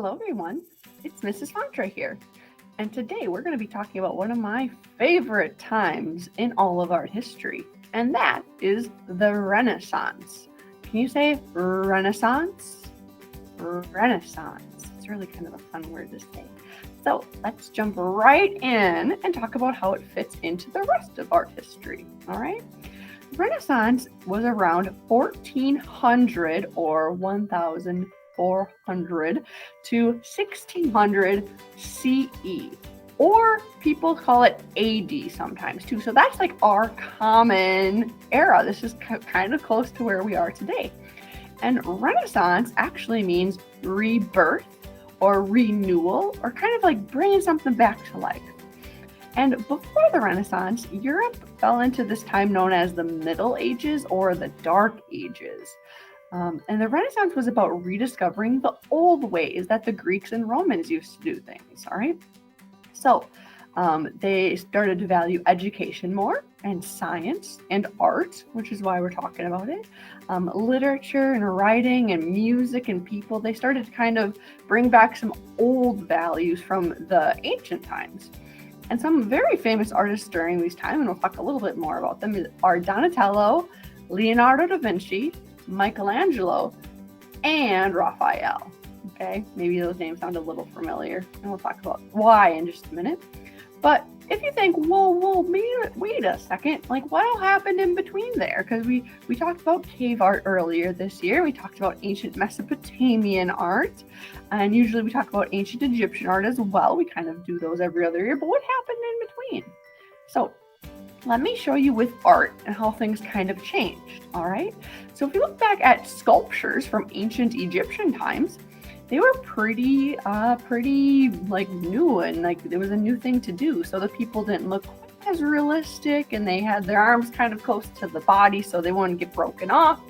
Hello, everyone. It's Mrs. Fontre here. And today we're going to be talking about one of my favorite times in all of art history, and that is the Renaissance. Can you say Renaissance? Renaissance. It's really kind of a fun word to say. So let's jump right in and talk about how it fits into the rest of art history. All right. Renaissance was around 1400 or 1400 to 1600 CE, or people call it AD sometimes too. So that's like our common era. This is kind of close to where we are today. And Renaissance actually means rebirth or renewal, or kind of like bringing something back to life. And before the Renaissance, Europe fell into this time known as the Middle Ages or the Dark Ages. And the Renaissance was about rediscovering the old ways that the Greeks and Romans used to do things, all right? So they started to value education more, and science and art, which is why we're talking about it. Literature and writing and music and people, they started to kind of bring back some old values from the ancient times. And some very famous artists during these times, and we'll talk a little bit more about them, are Donatello, Leonardo da Vinci, Michelangelo, and Raphael. Okay, maybe those names sound a little familiar, and we'll talk about why in just a minute. But if you think, whoa, wait a second, like what all happened in between there? Because we talked about cave art earlier this year. We talked about ancient Mesopotamian art, and usually we talk about ancient Egyptian art as well. We kind of do those every other year, but what happened in between? So let me show you with art and how things kind of changed, all right? So if you look back at sculptures from ancient Egyptian times, they were pretty like new, and like there was a new thing to do. So the people didn't look quite as realistic, and they had their arms kind of close to the body so they wouldn't get broken off.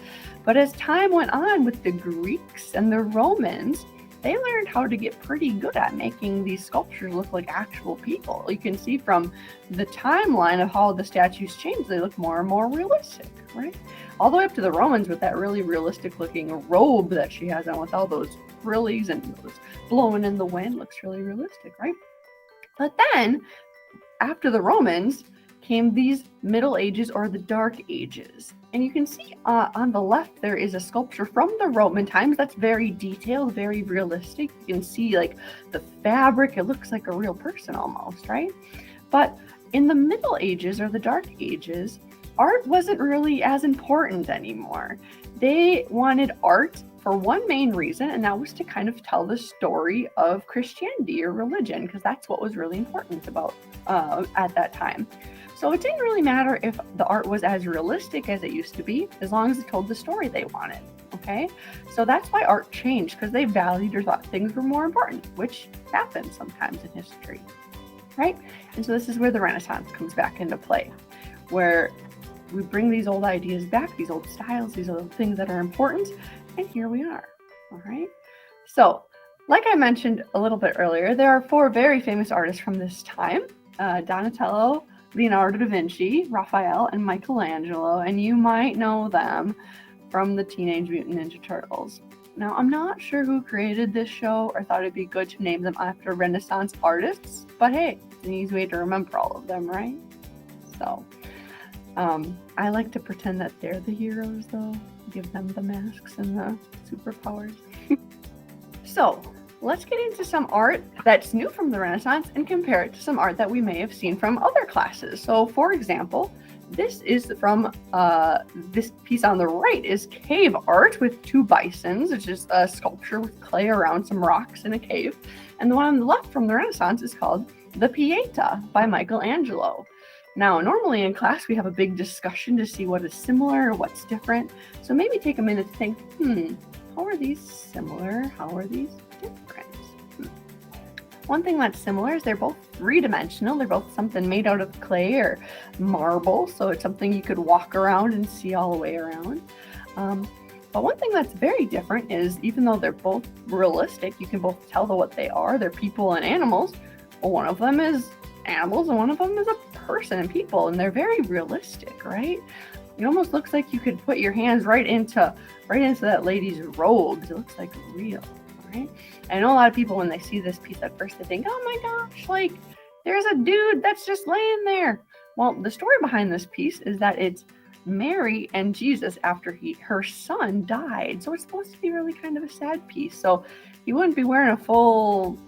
But as time went on with the Greeks and the Romans, they learned how to get pretty good at making these sculptures look like actual people. You can see from the timeline of how the statues changed, they look more and more realistic, right? All the way up to the Romans with that really realistic looking robe that she has on with all those frillies and those blowing in the wind, looks really realistic, right? But then after the Romans came these Middle Ages or the Dark Ages. And you can see on the left, there is a sculpture from the Roman times that's very detailed, very realistic. You can see like the fabric, it looks like a real person almost, right? But in the Middle Ages or the Dark Ages, art wasn't really as important anymore. They wanted art for one main reason, and that was to kind of tell the story of Christianity or religion, because that's what was really important about at that time. So it didn't really matter if the art was as realistic as it used to be, as long as it told the story they wanted, okay? So that's why art changed, because they valued or thought things were more important, which happens sometimes in history, right? And so this is where the Renaissance comes back into play, where we bring these old ideas back, these old styles, these old things that are important, and here we are, all right? So, like I mentioned a little bit earlier, there are four very famous artists from this time, Donatello, Leonardo da Vinci, Raphael, and Michelangelo, and you might know them from the Teenage Mutant Ninja Turtles. Now, I'm not sure who created this show or thought it'd be good to name them after Renaissance artists, but hey, it's an easy way to remember all of them, right? So, I like to pretend that they're the heroes, though. Give them the masks and the superpowers. So, let's get into some art that's new from the Renaissance and compare it to some art that we may have seen from other classes. So, for example, this is from this piece on the right is cave art with two bisons, which is a sculpture with clay around some rocks in a cave. And the one on the left from the Renaissance is called The Pieta by Michelangelo. Now, normally in class, we have a big discussion to see what is similar or what's different. So maybe take a minute to think, how are these similar? How are these different? One thing that's similar is they're both three-dimensional. They're both something made out of clay or marble. So it's something you could walk around and see all the way around. But one thing that's very different is even though they're both realistic, you can both tell what they are. They're people and animals. Well, one of them is animals and one of them is a person and people, and they're very realistic, right? It almost looks like you could put your hands right into that lady's robes. It looks like real, right? And I know a lot of people, when they see this piece at first, they think, oh my gosh, like there's a dude that's just laying there. Well, the story behind this piece is that it's Mary and Jesus after her son died. So it's supposed to be really kind of a sad piece. So he wouldn't be wearing a full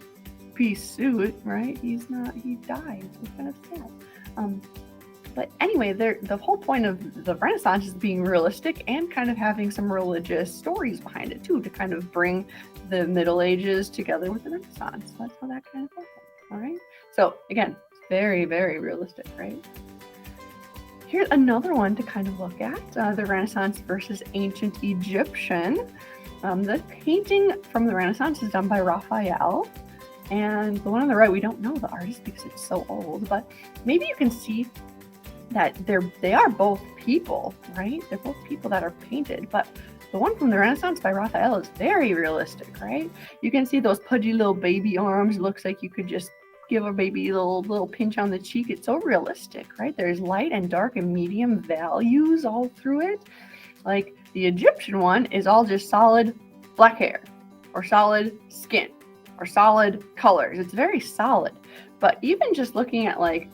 piece suit, right? He died. So it's kind of sad. But anyway, the whole point of the Renaissance is being realistic and kind of having some religious stories behind it too, to kind of bring the Middle Ages together with the Renaissance. So that's how that kind of happened. All right. So again, it's very, very realistic, right? Here's another one to kind of look at, the Renaissance versus ancient Egyptian. The painting from the Renaissance is done by Raphael. And the one on the right, we don't know the artist because it's so old, but maybe you can see that they are both people, right? They're both people that are painted, but the one from the Renaissance by Raphael is very realistic, right? You can see those pudgy little baby arms. It looks like you could just give a baby a little pinch on the cheek. It's so realistic, right? There's light and dark and medium values all through it. Like the Egyptian one is all just solid black hair or solid skin or solid colors. It's very solid. But even just looking at like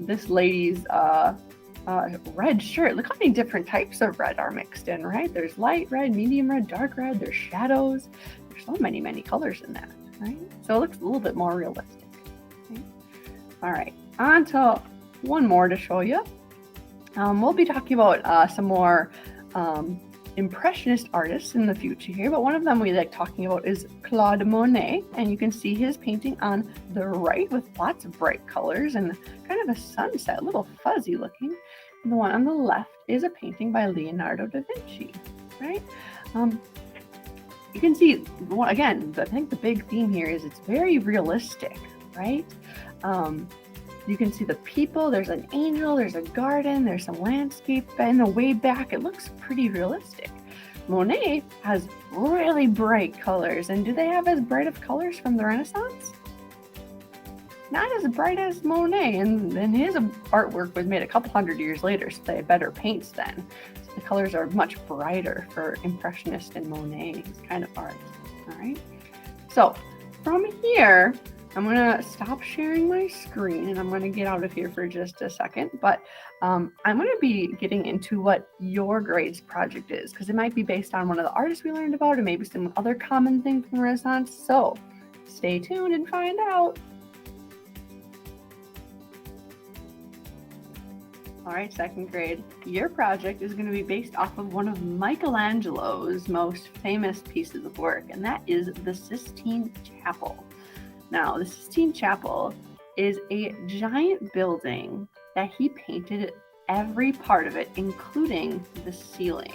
this lady's red shirt, look how many different types of red are mixed in, right? There's light red, medium red, dark red, there's shadows. There's so many colors in that, right? So it looks a little bit more realistic. Okay? All right, on to one more to show you. We'll be talking about some more Impressionist artists in the future here, but one of them we like talking about is Claude Monet, and you can see his painting on the right with lots of bright colors and kind of a sunset, a little fuzzy looking. And the one on the left is a painting by Leonardo da Vinci, right? You can see, again, I think the big theme here is it's very realistic, right? You can see the people, there's an angel, there's a garden, there's some landscape in the way back. It looks pretty realistic. Monet has really bright colors. And do they have as bright of colors from the Renaissance? Not as bright as Monet. And his artwork was made a couple hundred years later, so they had better paints then. So the colors are much brighter for Impressionist and Monet's kind of art. All right. So from here, I'm going to stop sharing my screen and I'm going to get out of here for just a second, but I'm going to be getting into what your grades project is, because it might be based on one of the artists we learned about and maybe some other common thing from Renaissance. So stay tuned and find out. All right, second grade, your project is going to be based off of one of Michelangelo's most famous pieces of work, and that is the Sistine Chapel. Now, the Sistine Chapel is a giant building that he painted every part of it, including the ceiling.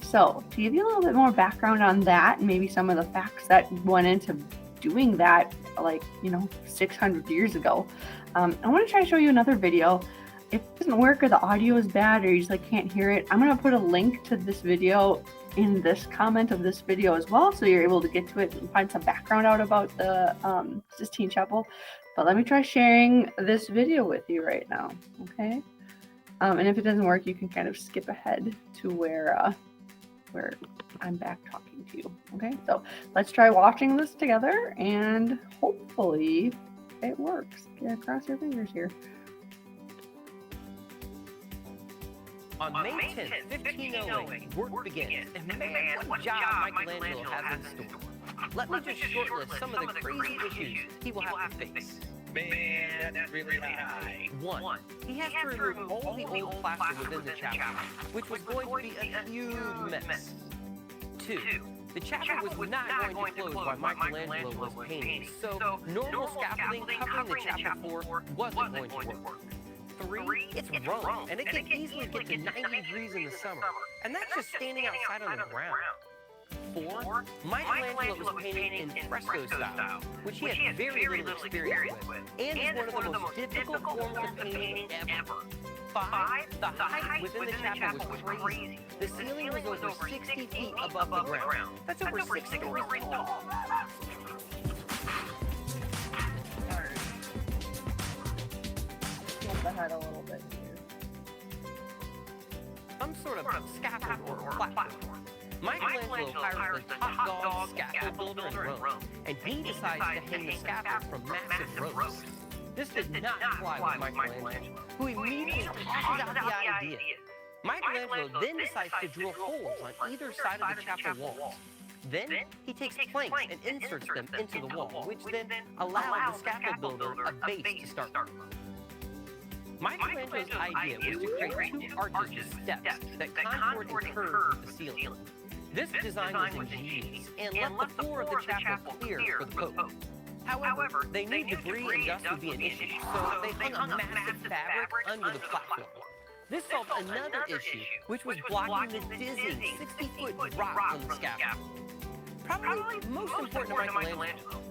So, to give you a little bit more background on that, and maybe some of the facts that went into doing that, 600 years ago, I want to try to show you another video. If it doesn't work or the audio is bad or you just can't hear it, I'm going to put a link to this video in this comment of this video as well, so you're able to get to it and find some background out about the Sistine Chapel. But let me try sharing this video with you right now, okay? And if it doesn't work, you can kind of skip ahead to where I'm back talking to you, okay? So let's try watching this together, and hopefully it works. Yeah, cross your fingers here. On May 10th, 1508, work begins, and man, what job Michelangelo has in store. Let me just shortlist some of the crazy issues he will have to face. Man, that's really high. 1. He has to remove all the old plaster within the chapel, which was going to be a huge mess. 2. The chapel was not going to close while Michelangelo was painting, so normal scaffolding covering the chapel floor wasn't going to work. 3, it's Rome, and it can easily get to 90 degrees in the summer, and that's just standing outside on the ground. 4, Michelangelo was painting in fresco style, which he had very little experience with, and is one of the most difficult forms of painting ever. 5, the height within the chapel was crazy. The ceiling was over 60 feet above the ground. That's over 6 stories tall. Ahead a little bit here. Some sort of scaffold or platform. Michelangelo hires the top dog scaffold builder in Rome, and he decides to hang the scaffold from massive ropes. This did not fly with Michelangelo, who immediately tosses out the idea. Michelangelo then decides to drill holes on either side of the chapel walls. Then he takes planks and inserts them into the wall, which then allows the scaffold builder a base to start from. Michelangelo's idea was to create two arches with steps that contoured and curved with the ceiling. This design was ingenious and left the floor of the chapel clear for the Pope. However, they knew debris and dust would be an issue, so they hung a massive fabric under the platform. This solved another issue, which was blocking the dizzying 60-foot drop from the scaffold. Probably most important to Michelangelo,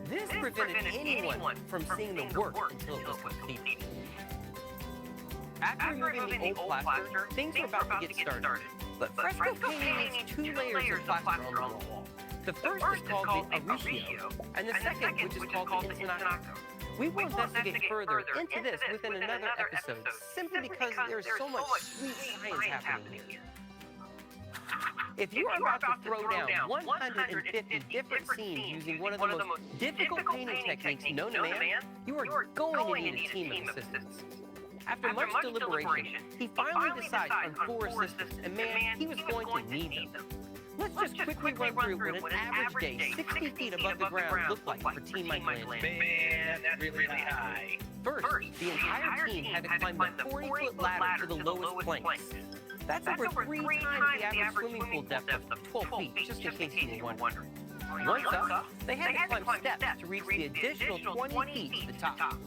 this prevented anyone from seeing the work until it was completed. After removing the old plaster, things were about to get started. But fresco painting needs 2 layers of plaster on the wall. The first is called the Arricchio, and the second, which is called the Intonaco. We will investigate further into this within another episode, simply because there is so much sweet science happening here. If you are about to throw down 150 different scenes using one of the most difficult painting techniques known to man, you are going to need a team of assistants. After much deliberation, he finally decides on 4 assistants, and man, he was going to need them. Let's just quickly run through what an average day 60 feet above the ground looked like for Team Michelangelo. Man, that's really high. First, the entire team had to climb the 40-foot ladder to the lowest planks. That's over 3 times the average swimming pool depth of 12 feet, just in case you were wondering. Once up, they had to climb steps to reach the additional 20 feet to the top.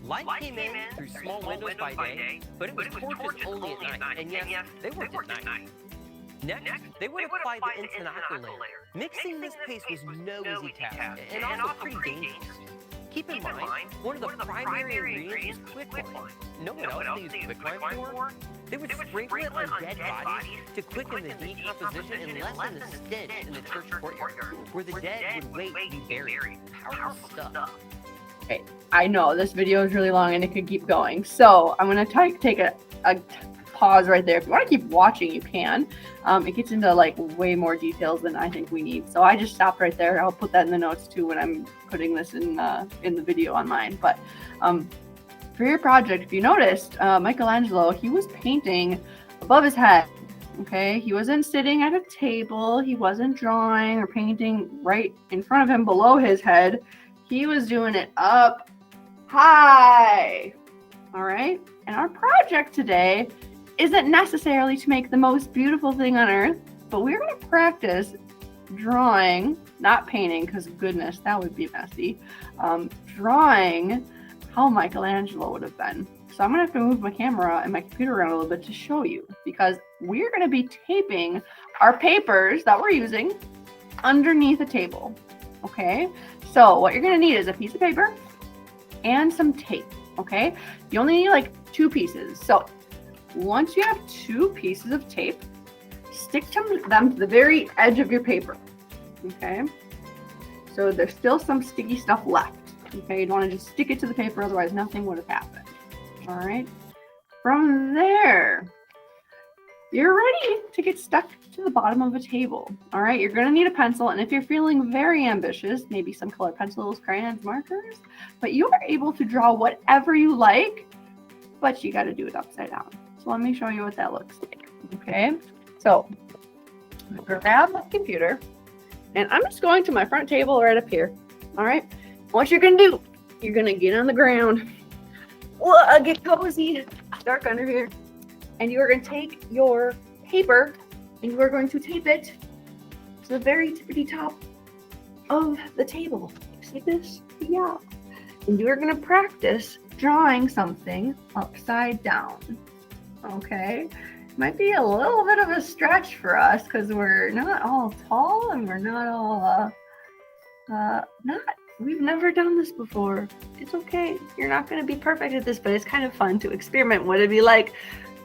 Light came in through small windows by day, but it was torches only at night, and yes, they worked at night. Next, they would apply the Intonaco layer. Mixing this paste was no easy task, and also pretty dangerous. Keep in mind, one of the primary ingredients was quicklime. Know what else they used quicklime for? They would sprinkle it on dead bodies to quicken the decomposition and lessen the stench in the church courtyard, where the dead would wait to be buried. Powerful stuff. Okay, I know this video is really long and it could keep going, so I'm going to take a pause right there. If you want to keep watching, you can. It gets into like way more details than I think we need, so I just stopped right there. I'll put that in the notes too when I'm putting this in the video on mine. But for your project, if you noticed, Michelangelo, he was painting above his head. Okay, he wasn't sitting at a table, he wasn't drawing or painting right in front of him below his head. He was doing it up high. All right, and our project today isn't necessarily to make the most beautiful thing on earth, but we're going to practice drawing, not painting, because goodness, that would be messy. Drawing how Michelangelo would have been. So I'm going to have to move my camera and my computer around a little bit to show you, because we're going to be taping our papers that we're using underneath a table. Okay, so what you're going to need is a piece of paper and some tape. Okay, you only need like 2 pieces. So once you have 2 pieces of tape, stick them to the very edge of your paper. Okay, so there's still some sticky stuff left. Okay, you don't want to just stick it to the paper, otherwise nothing would have happened. All right, from there, you're ready to get stuck to the bottom of a table. All right, you're going to need a pencil, and if you're feeling very ambitious, maybe some colored pencils, crayons, markers, but you are able to draw whatever you like, but you got to do it upside down. So let me show you what that looks like. Okay, so grab my computer, and I'm just going to my front table right up here. All right, what you're going to do, you're going to get on the ground. Whoa, get cozy, it's dark under here. And you are going to take your paper and you are going to tape it to the very tippity top of the table. See this? Yeah. And you are going to practice drawing something upside down. Okay. Might be a little bit of a stretch for us because we're not all tall and we're not all, we've never done this before. It's okay. You're not going to be perfect at this, but it's kind of fun to experiment what it'd be like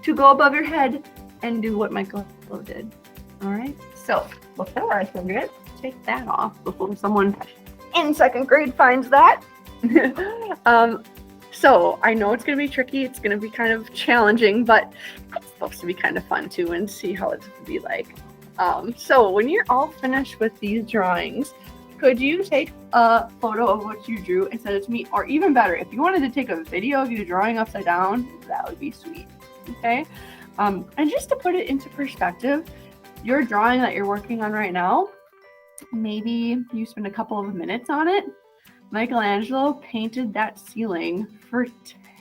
to go above your head and do what Michelangelo did. All right, so before I forget, take that off before someone in 2nd grade finds that. So I know it's gonna be tricky, it's gonna be kind of challenging, but it's supposed to be kind of fun too, and see how it's gonna be like. So when you're all finished with these drawings, could you take a photo of what you drew and send it to me? Or even better, if you wanted to take a video of you drawing upside down, that would be sweet. Okay? And just to put it into perspective, your drawing that you're working on right now, maybe you spend a couple of minutes on it. Michelangelo painted that ceiling for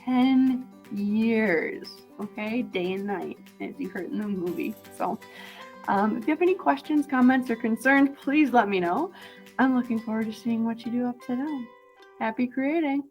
10 years, okay? Day and night, as you heard in the movie. So if you have any questions, comments, or concerns, please let me know. I'm looking forward to seeing what you do upside down. Happy creating!